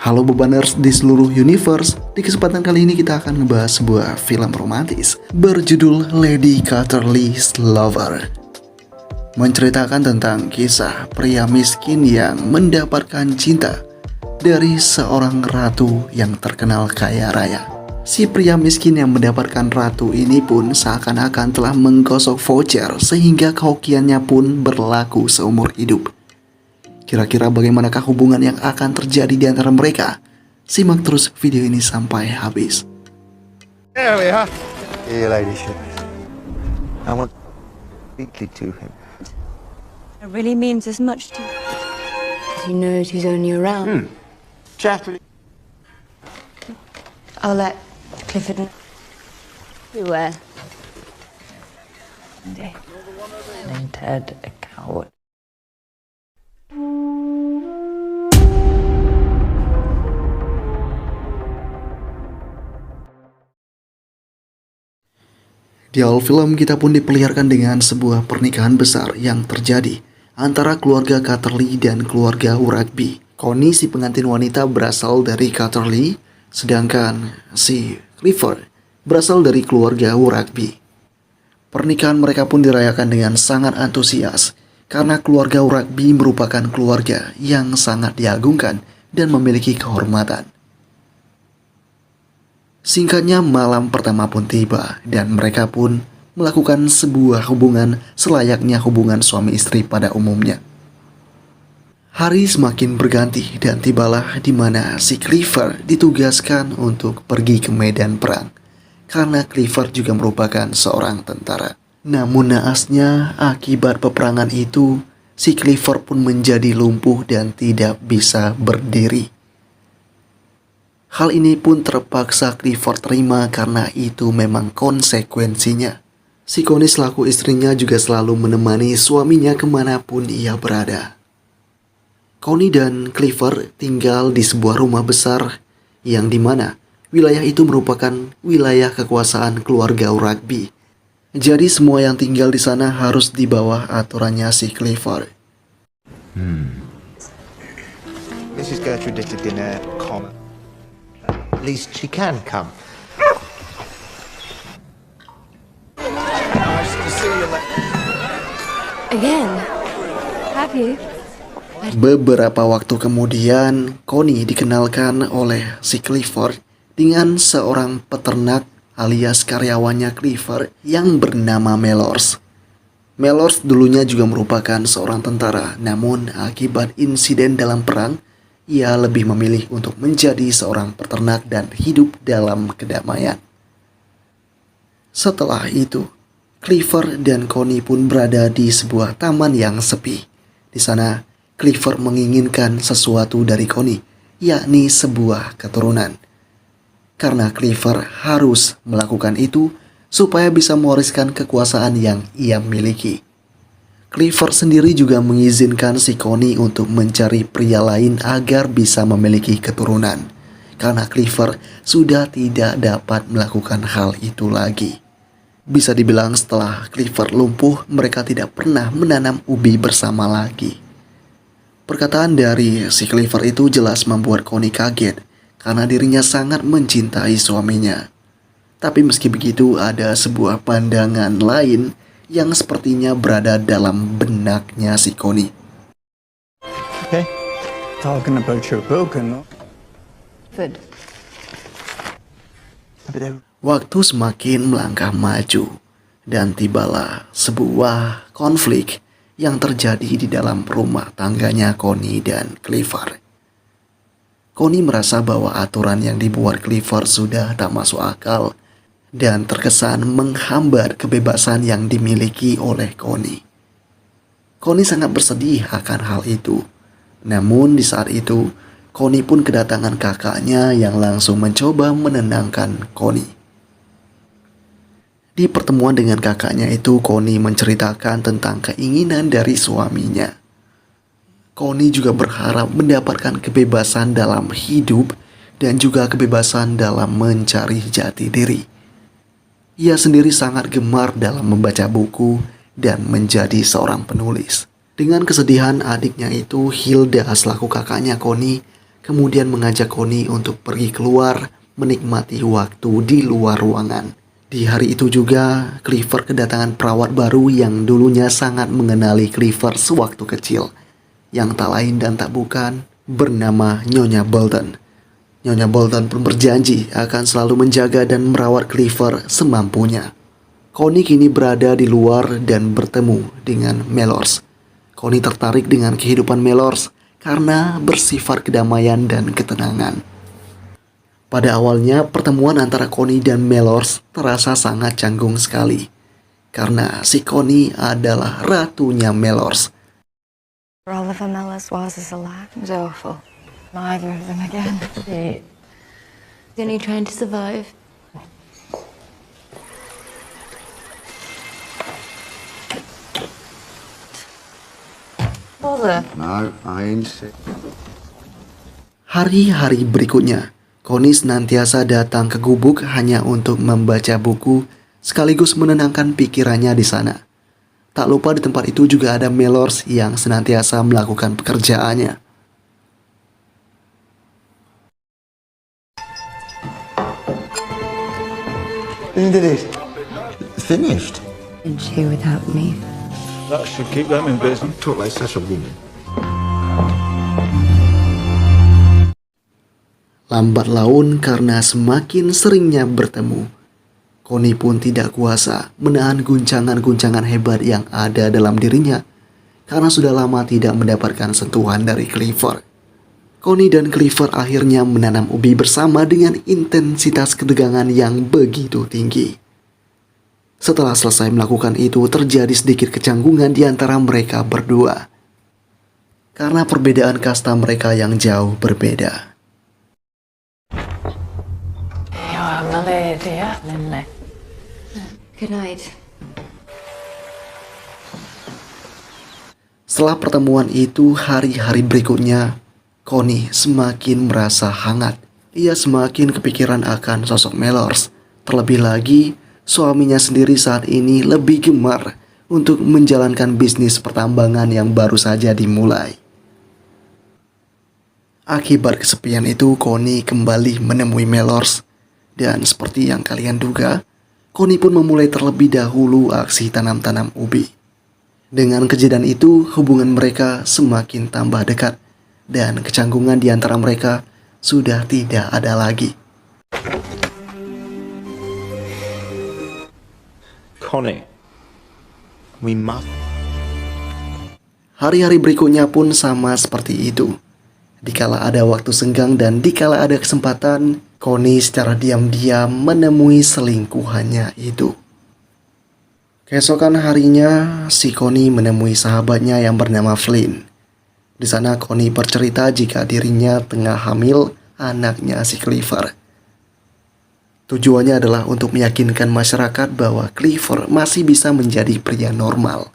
Halo Bebaners di seluruh universe. Di kesempatan kali ini kita akan ngebahas sebuah film romantis berjudul Lady Chatterley's Lover. Menceritakan tentang kisah pria miskin yang mendapatkan cinta dari seorang ratu yang terkenal kaya raya. Si pria miskin yang mendapatkan ratu ini pun seakan-akan telah menggosok voucher sehingga kehokiannya pun berlaku seumur hidup. Kira-kira bagaimanakah hubungan yang akan terjadi di antara mereka? Simak terus video ini sampai habis. There we are. Your ladyship, I want deeply to him. It really means as much to you. He knows he's only around. Chatterley. I'll let Clifford know. Everywhere. Named Ted a coward. Di awal film kita pun diperlihatkan dengan sebuah pernikahan besar yang terjadi antara keluarga Chatterley dan keluarga Rugby. Connie si pengantin wanita berasal dari Chatterley, sedangkan si Clifford berasal dari keluarga Rugby. Pernikahan mereka pun dirayakan dengan sangat antusias karena keluarga Rugby merupakan keluarga yang sangat diagungkan dan memiliki kehormatan. Singkatnya, malam pertama pun tiba dan mereka pun melakukan sebuah hubungan selayaknya hubungan suami istri pada umumnya. Hari semakin berganti dan tibalah di mana si Clifford ditugaskan untuk pergi ke medan perang karena Clifford juga merupakan seorang tentara. Namun naasnya akibat peperangan itu si Clifford pun menjadi lumpuh dan tidak bisa berdiri. Hal ini pun terpaksa Clifford terima karena itu memang konsekuensinya. Si Connie selaku istrinya juga selalu menemani suaminya kemanapun ia berada. Connie dan Clifford tinggal di sebuah rumah besar yang dimana wilayah itu merupakan wilayah kekuasaan keluarga Rugby. Jadi semua yang tinggal di sana harus di bawah aturannya si Clifford. Mrs. Gertrude is a dinner common. At least she can come. Nice to see you. Again? Have you? Beberapa waktu kemudian, Connie dikenalkan oleh si Clifford dengan seorang peternak alias karyawannya Clifford yang bernama Mellors. Mellors dulunya juga merupakan seorang tentara, namun akibat insiden dalam perang, ia lebih memilih untuk menjadi seorang peternak dan hidup dalam kedamaian. Setelah itu, Clifford dan Connie pun berada di sebuah taman yang sepi. Di sana, Clifford menginginkan sesuatu dari Connie, yakni sebuah keturunan. Karena Clifford harus melakukan itu supaya bisa mewariskan kekuasaan yang ia miliki. Clifford sendiri juga mengizinkan si Connie untuk mencari pria lain agar bisa memiliki keturunan. Karena Clifford sudah tidak dapat melakukan hal itu lagi. Bisa dibilang setelah Clifford lumpuh, mereka tidak pernah menanam ubi bersama lagi. Perkataan dari si Clifford itu jelas membuat Connie kaget karena dirinya sangat mencintai suaminya. Tapi meski begitu, ada sebuah pandangan lain yang sepertinya berada dalam benaknya si Connie. Okay. Talking about your book and Clifford. Waktu semakin melangkah maju dan tibalah sebuah konflik yang terjadi di dalam rumah tangganya Connie dan Clifford. Connie merasa bahwa aturan yang dibuat Clifford sudah tak masuk akal dan terkesan menghambat kebebasan yang dimiliki oleh Connie. Connie sangat bersedih akan hal itu. Namun di saat itu, Connie pun kedatangan kakaknya yang langsung mencoba menenangkan Connie. Di pertemuan dengan kakaknya itu, Connie menceritakan tentang keinginan dari suaminya. Connie juga berharap mendapatkan kebebasan dalam hidup dan juga kebebasan dalam mencari jati diri. Ia sendiri sangat gemar dalam membaca buku dan menjadi seorang penulis. Dengan kesedihan adiknya itu, Hilda selaku kakaknya Connie kemudian mengajak Connie untuk pergi keluar menikmati waktu di luar ruangan. Di hari itu juga, Clifford kedatangan perawat baru yang dulunya sangat mengenali Clifford sewaktu kecil, yang tak lain dan tak bukan bernama Nyonya Bolton. Nyonya Bolton pun berjanji akan selalu menjaga dan merawat Clifford semampunya. Connie kini berada di luar dan bertemu dengan Melors. Connie tertarik dengan kehidupan Melors karena bersifat kedamaian dan ketenangan. Pada awalnya, pertemuan antara Connie dan Melors terasa sangat canggung sekali. Karena si Connie adalah ratunya Melors. Oliver Mellors was alive. It was awful. Neither of them again. He's only trying to survive. Bother. No, I insist. Hari-hari berikutnya, Connie senantiasa datang ke gubuk hanya untuk membaca buku sekaligus menenangkan pikirannya di sana. Tak lupa di tempat itu juga ada Melors yang senantiasa melakukan pekerjaannya. Isn't it finished? And she without me. That should keep them in business. Talk like such a woman. Lambat laun karena semakin seringnya bertemu, Connie pun tidak kuasa menahan guncangan-guncangan hebat yang ada dalam dirinya karena sudah lama tidak mendapatkan sentuhan dari Clifford. Connie dan Clifford akhirnya menanam ubi bersama dengan intensitas ketegangan yang begitu tinggi. Setelah selesai melakukan itu, terjadi sedikit kecanggungan di antara mereka berdua karena perbedaan kasta mereka yang jauh berbeda. Ja, my lady, Lindley. Good night. Setelah pertemuan itu, hari-hari berikutnya, Connie semakin merasa hangat. Ia semakin kepikiran akan sosok Melors. Terlebih lagi, suaminya sendiri saat ini lebih gemar untuk menjalankan bisnis pertambangan yang baru saja dimulai. Akibat kesepian itu, Connie kembali menemui Melors. Dan seperti yang kalian duga, Connie pun memulai terlebih dahulu aksi tanam-tanam ubi. Dengan kejadian itu, hubungan mereka semakin tambah dekat dan kecanggungan di antara mereka sudah tidak ada lagi. Connie, we must. Hari-hari berikutnya pun sama seperti itu. Dikala ada waktu senggang dan dikala ada kesempatan, Connie secara diam-diam menemui selingkuhannya itu. Keesokan harinya, si Connie menemui sahabatnya yang bernama Flynn. Di sana Connie bercerita jika dirinya tengah hamil anaknya si Clifford. Tujuannya adalah untuk meyakinkan masyarakat bahwa Clifford masih bisa menjadi pria normal.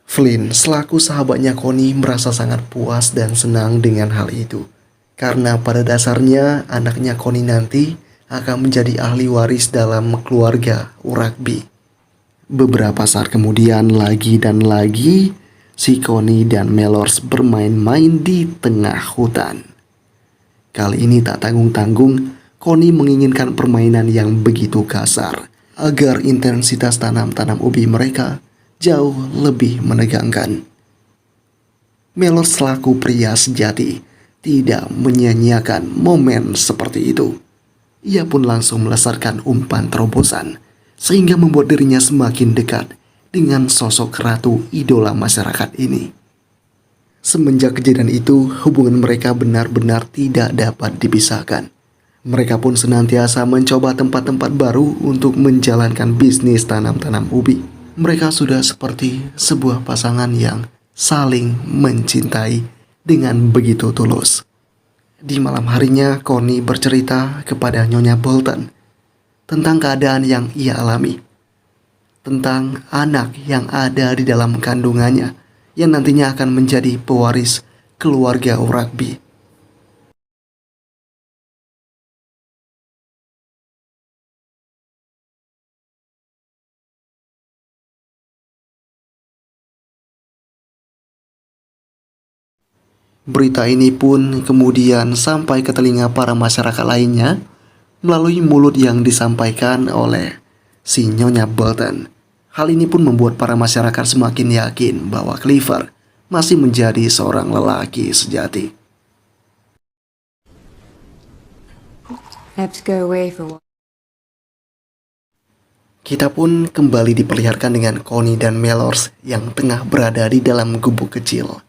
Flynn selaku sahabatnya Connie merasa sangat puas dan senang dengan hal itu. Karena pada dasarnya anaknya Connie nanti akan menjadi ahli waris dalam keluarga Uragbi. Beberapa saat kemudian lagi dan lagi, si Connie dan Melors bermain-main di tengah hutan. Kali ini tak tanggung-tanggung, Connie menginginkan permainan yang begitu kasar agar intensitas tanam-tanam ubi mereka jauh lebih menegangkan. Melors selaku pria sejati tidak menyia-nyiakan momen seperti itu. Ia pun langsung melesatkan umpan terobosan sehingga membuat dirinya semakin dekat dengan sosok ratu idola masyarakat ini. Semenjak kejadian itu, hubungan mereka benar-benar tidak dapat dipisahkan. Mereka pun senantiasa mencoba tempat-tempat baru untuk menjalankan bisnis tanam-tanam ubi. Mereka sudah seperti sebuah pasangan yang saling mencintai dengan begitu tulus. Di malam harinya, Connie bercerita kepada Nyonya Bolton tentang keadaan yang ia alami, tentang anak yang ada di dalam kandungannya yang nantinya akan menjadi pewaris keluarga Uragbi. Berita ini pun kemudian sampai ke telinga para masyarakat lainnya melalui mulut yang disampaikan oleh si Nyonya Bolton. Hal ini pun membuat para masyarakat semakin yakin bahwa Clifford masih menjadi seorang lelaki sejati. Let's go away for a while. Kita pun kembali diperlihatkan dengan Connie dan Mellors yang tengah berada di dalam gubuk kecil.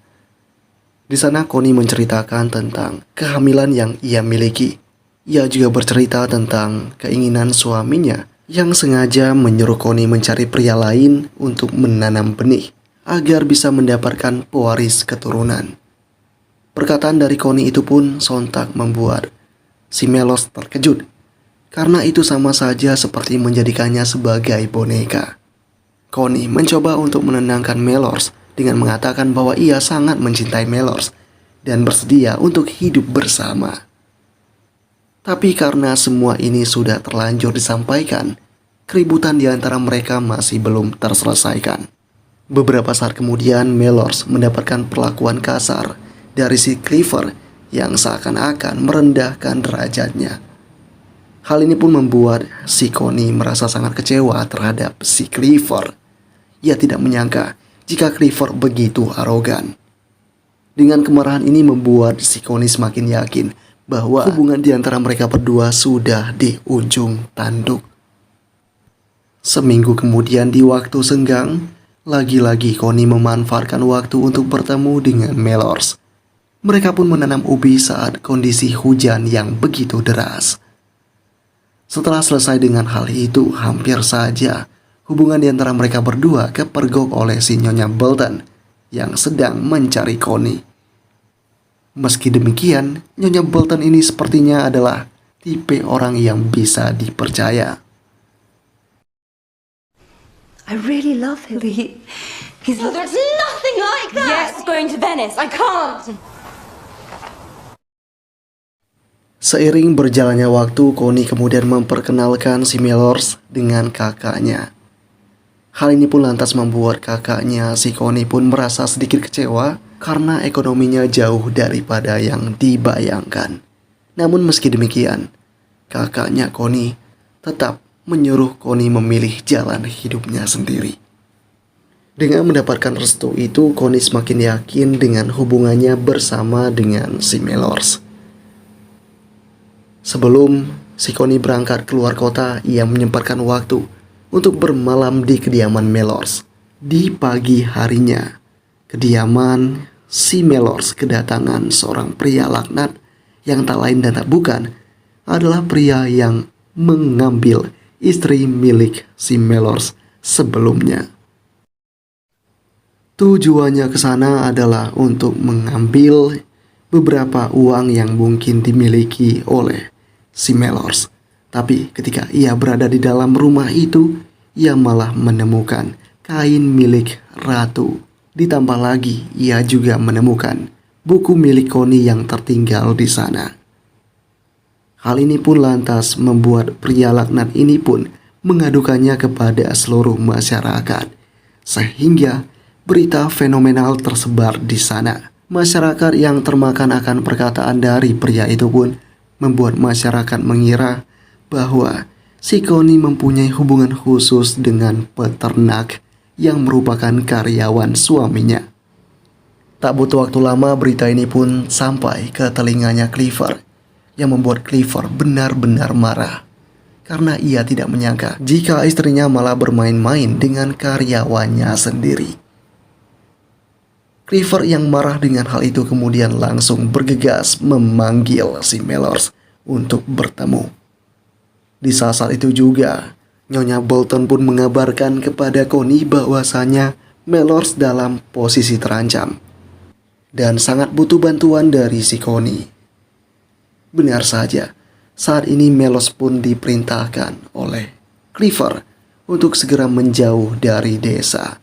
Di sana Connie menceritakan tentang kehamilan yang ia miliki. Ia juga bercerita tentang keinginan suaminya yang sengaja menyuruh Connie mencari pria lain untuk menanam benih agar bisa mendapatkan pewaris keturunan. Perkataan dari Connie itu pun sontak membuat si Mellors terkejut, karena itu sama saja seperti menjadikannya sebagai boneka. Connie mencoba untuk menenangkan Mellors dengan mengatakan bahwa ia sangat mencintai Mellors dan bersedia untuk hidup bersama. Tapi karena semua ini sudah terlanjur disampaikan, keributan di antara mereka masih belum terselesaikan. Beberapa saat kemudian Mellors mendapatkan perlakuan kasar dari si Clifford yang seakan-akan merendahkan derajatnya. Hal ini pun membuat si Connie merasa sangat kecewa terhadap si Clifford. Ia tidak menyangka jika Clifford begitu arogan. Dengan kemarahan ini membuat si Connie semakin yakin bahwa hubungan di antara mereka berdua sudah di ujung tanduk. Seminggu kemudian di waktu senggang, lagi-lagi Connie memanfaatkan waktu untuk bertemu dengan Mellors. Mereka pun menanam ubi saat kondisi hujan yang begitu deras. Setelah selesai dengan hal itu, hampir saja hubungan di antara mereka berdua kepergok oleh si Nyonya Bolton yang sedang mencari Connie. Meski demikian, Nyonya Bolton ini sepertinya adalah tipe orang yang bisa dipercaya. I really love him. He's there's nothing like that. Yes, going to Venice. I can't. Seiring berjalannya waktu, Connie kemudian memperkenalkan si Mellors dengan kakaknya. Hal ini pun lantas membuat kakaknya si Connie pun merasa sedikit kecewa karena ekonominya jauh daripada yang dibayangkan. Namun meski demikian, kakaknya Connie tetap menyuruh Connie memilih jalan hidupnya sendiri. Dengan mendapatkan restu itu, Connie semakin yakin dengan hubungannya bersama dengan si Mellors. Sebelum si Connie berangkat keluar kota, ia menyempatkan waktu untuk bermalam di kediaman Mellors. Di pagi harinya, kediaman si Mellors kedatangan seorang pria laknat yang tak lain dan tak bukan adalah pria yang mengambil istri milik si Mellors sebelumnya. Tujuannya ke sana adalah untuk mengambil beberapa uang yang mungkin dimiliki oleh si Mellors. Tapi ketika ia berada di dalam rumah itu, ia malah menemukan kain milik ratu. Ditambah lagi, ia juga menemukan buku milik Connie yang tertinggal di sana. Hal ini pun lantas membuat pria laknat ini pun mengadukannya kepada seluruh masyarakat. Sehingga berita fenomenal tersebar di sana. Masyarakat yang termakan akan perkataan dari pria itu pun membuat masyarakat mengira bahwa si Connie mempunyai hubungan khusus dengan peternak yang merupakan karyawan suaminya. Tak butuh waktu lama berita ini pun sampai ke telinganya Clifford, yang membuat Clifford benar-benar marah karena ia tidak menyangka jika istrinya malah bermain-main dengan karyawannya sendiri. Clifford yang marah dengan hal itu kemudian langsung bergegas memanggil si Mellors untuk bertemu. Di saat itu juga, Nyonya Bolton pun mengabarkan kepada Connie bahwasanya Mellors dalam posisi terancam dan sangat butuh bantuan dari si Connie. Benar saja, saat ini Mellors pun diperintahkan oleh Clifford untuk segera menjauh dari desa,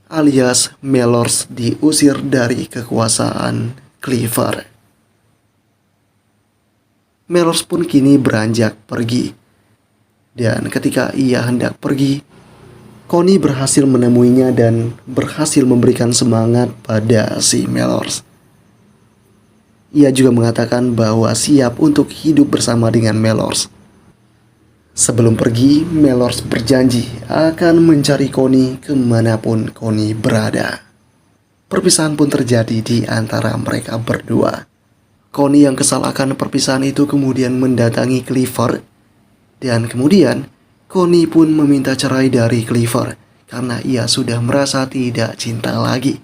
alias Mellors diusir dari kekuasaan Clifford. Mellors pun kini beranjak pergi. Dan ketika ia hendak pergi, Connie berhasil menemuinya dan berhasil memberikan semangat pada si Mellors. Ia juga mengatakan bahwa siap untuk hidup bersama dengan Melors. Sebelum pergi, Melors berjanji akan mencari Connie kemanapun Connie berada. Perpisahan pun terjadi di antara mereka berdua. Connie yang kesal akan perpisahan itu kemudian mendatangi Clifford. Dan kemudian, Connie pun meminta cerai dari Clifford karena ia sudah merasa tidak cinta lagi.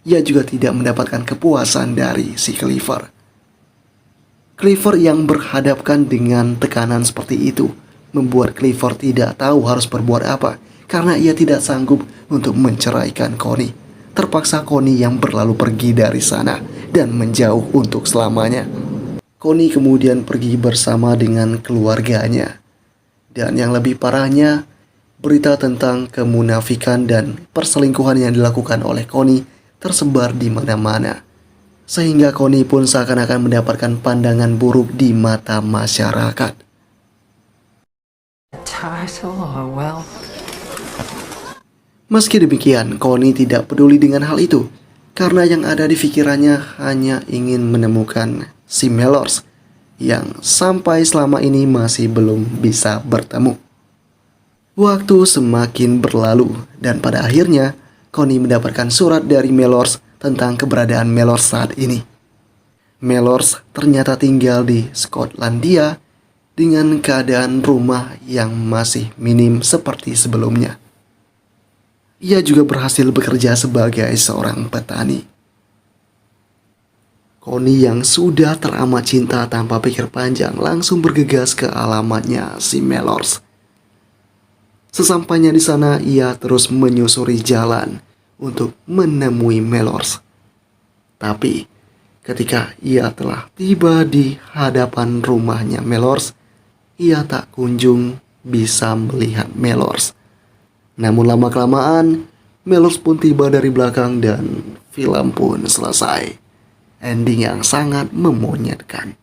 Ia juga tidak mendapatkan kepuasan dari si Clifford. Clifford yang berhadapkan dengan tekanan seperti itu membuat Clifford tidak tahu harus berbuat apa karena ia tidak sanggup untuk menceraikan Connie. Terpaksa Connie yang berlalu pergi dari sana dan menjauh untuk selamanya. Connie kemudian pergi bersama dengan keluarganya. Dan yang lebih parahnya, berita tentang kemunafikan dan perselingkuhan yang dilakukan oleh Connie tersebar di mana-mana. Sehingga Connie pun seakan-akan mendapatkan pandangan buruk di mata masyarakat. Title or wealth. Meski demikian, Connie tidak peduli dengan hal itu. Karena yang ada di pikirannya hanya ingin menemukan si Melors yang sampai selama ini masih belum bisa bertemu. Waktu semakin berlalu dan pada akhirnya Connie mendapatkan surat dari Melors tentang keberadaan Melors saat ini. Melors ternyata tinggal di Skotlandia dengan keadaan rumah yang masih minim seperti sebelumnya. Ia juga berhasil bekerja sebagai seorang petani. Connie yang sudah teramat cinta tanpa pikir panjang langsung bergegas ke alamatnya si Melors. Sesampainya di sana, ia terus menyusuri jalan untuk menemui Melors. Tapi, ketika ia telah tiba di hadapan rumahnya Melors, ia tak kunjung bisa melihat Melors. Namun lama-kelamaan, Melors pun tiba dari belakang dan film pun selesai. Ending yang sangat memonyetkan.